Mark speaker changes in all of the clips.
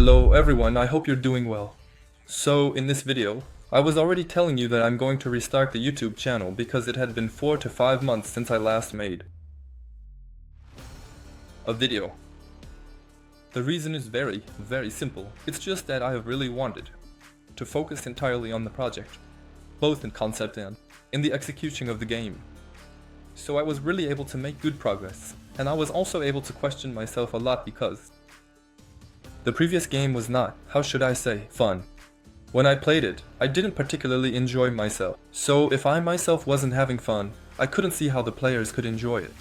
Speaker 1: Hello everyone, I hope you're doing well. So in this video, I was already telling you that I'm going to restart the YouTube channel because it had been 4 to 5 months since I last made a video. The reason is very simple. It's just that I have really wanted to focus entirely on the project, both in concept and in the execution of the game. So I was really able to make good progress, and I was also able to question myself a lot because the previous game was not, how should I say, fun. When I played it, I didn't particularly enjoy myself. So if I myself wasn't having fun, I couldn't see how the players could enjoy it.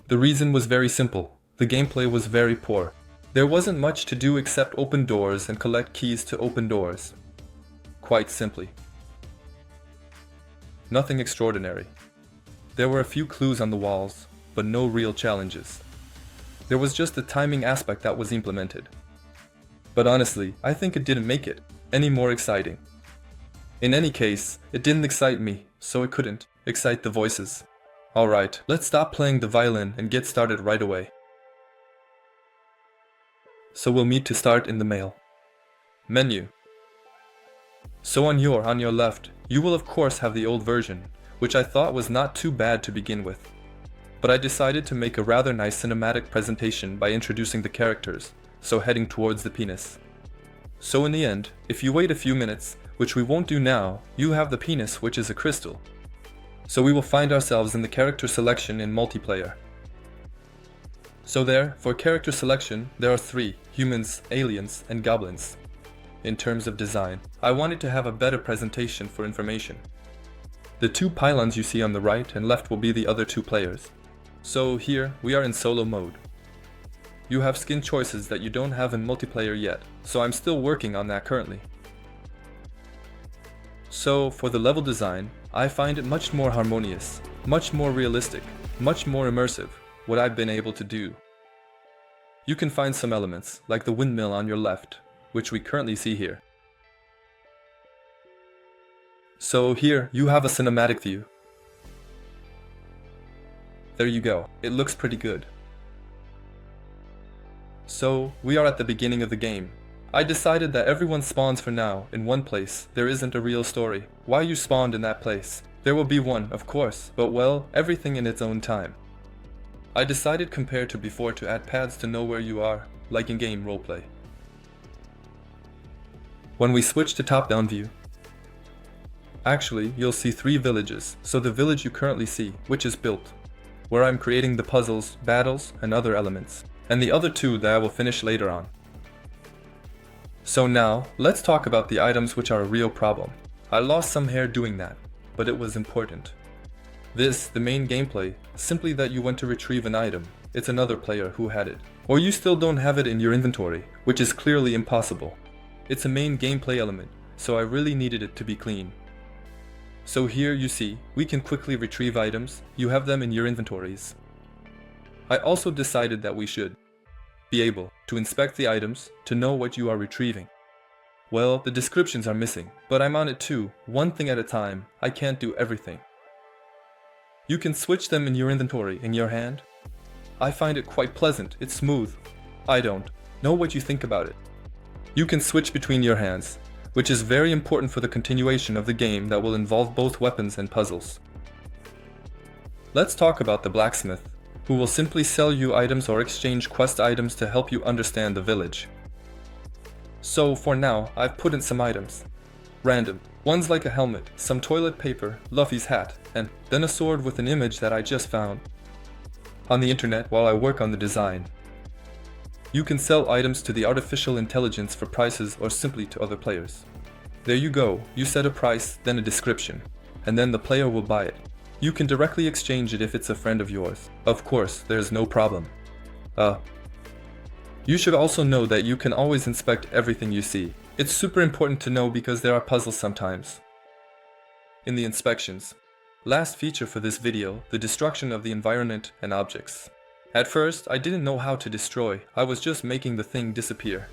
Speaker 1: The reason was very simple. The gameplay was very poor. There wasn't much to do except open doors and collect keys to open doors. Quite simply. Nothing extraordinary. There were a few clues on the walls, but no real challenges. There was just the timing aspect that was implemented. But honestly, I think it didn't make it any more exciting. In any case, it didn't excite me, so it couldn't excite the voices. Alright, let's stop playing the violin and get started right away. So we'll need to start in the mail menu. So on your left, you will of course have the old version, which I thought was not too bad to begin with. But I decided to make a rather nice cinematic presentation by introducing the characters, so heading towards the penis. So in the end, if you wait a few minutes, which we won't do now, you have the penis, which is a crystal. So we will find ourselves in the character selection in multiplayer. So there, for character selection, there are 3, humans, aliens, and goblins. In terms of design, I wanted to have a better presentation for information. The 2 pylons you see on the right and left will be the other 2 players. So here, we are in solo mode. You have skin choices that you don't have in multiplayer yet, so I'm still working on that currently. So for the level design, I find it much more harmonious, much more realistic, much more immersive, what I've been able to do. You can find some elements, like the windmill on your left, which we currently see here. So here, you have a cinematic view. There you go, it looks pretty good. So, we are at the beginning of the game. I decided that everyone spawns for now, in one place. There isn't a real story. Why you spawned in that place? There will be one, of course, but well, everything in its own time. I decided compared to before to add pads to know where you are, like in game roleplay. When we switch to top-down view, actually, you'll see 3 villages, so the village you currently see, which is built, where I'm creating the puzzles, battles, and other elements, and the other 2 that I will finish later on. So now, let's talk about the items which are a real problem. I lost some hair doing that, but it was important. This, the main gameplay, simply that you went to retrieve an item, it's another player who had it. Or you still don't have it in your inventory, which is clearly impossible. It's a main gameplay element, so I really needed it to be clean. So here you see, we can quickly retrieve items, you have them in your inventories. I also decided that we should be able to inspect the items to know what you are retrieving. Well, the descriptions are missing, but I'm on it too, one thing at a time. I can't do everything. You can switch them in your inventory in your hand. I find it quite pleasant, it's smooth. I don't know what you think about it. You can switch between your hands, which is very important for the continuation of the game that will involve both weapons and puzzles. Let's talk about the blacksmith, who will simply sell you items or exchange quest items to help you understand the village. So for now, I've put in some items. Random. One's like a helmet, some toilet paper, Luffy's hat, and then a sword with an image that I just found on the internet while I work on the design. You can sell items to the artificial intelligence for prices or simply to other players. There you go, you set a price, then a description, and then the player will buy it. You can directly exchange it if it's a friend of yours. Of course, there's no problem. You should also know that you can always inspect everything you see. It's super important to know because there are puzzles sometimes in the inspections. Last feature for this video, the destruction of the environment and objects. At first, I didn't know how to destroy, I was just making the thing disappear.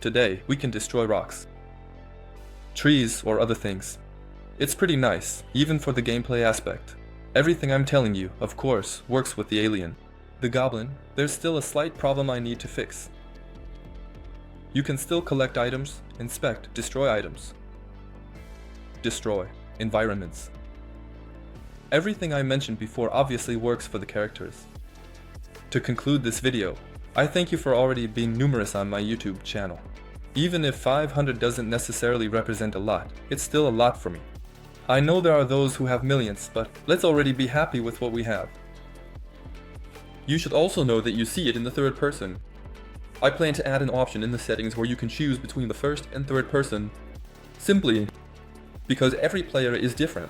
Speaker 1: Today, we can destroy rocks, trees, or other things. It's pretty nice, even for the gameplay aspect. Everything I'm telling you, of course, works with the alien. The goblin, there's still a slight problem I need to fix. You can still collect items, inspect, destroy items. Destroy environments. Everything I mentioned before obviously works for the characters. To conclude this video, I thank you for already being numerous on my YouTube channel. Even if 500 doesn't necessarily represent a lot, it's still a lot for me. I know there are those who have millions, but let's already be happy with what we have. You should also know that you see it in the third person. I plan to add an option in the settings where you can choose between the first and third person, simply because every player is different.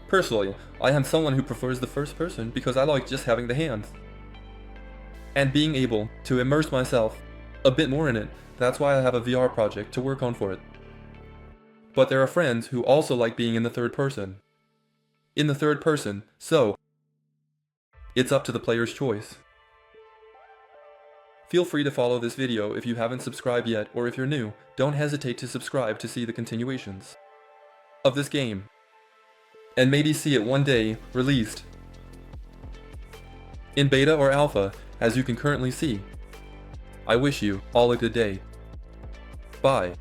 Speaker 1: Personally, I am someone who prefers the first person because I like just having the hands and being able to immerse myself a bit more in it. That's why I have a VR project to work on for it. But there are friends who also like being in the third person. So it's up to the player's choice. Feel free to follow this video if you haven't subscribed yet, or if you're new, don't hesitate to subscribe to see the continuations of this game, and maybe see it one day released in beta or alpha, as you can currently see. I wish you all a good day. Bye.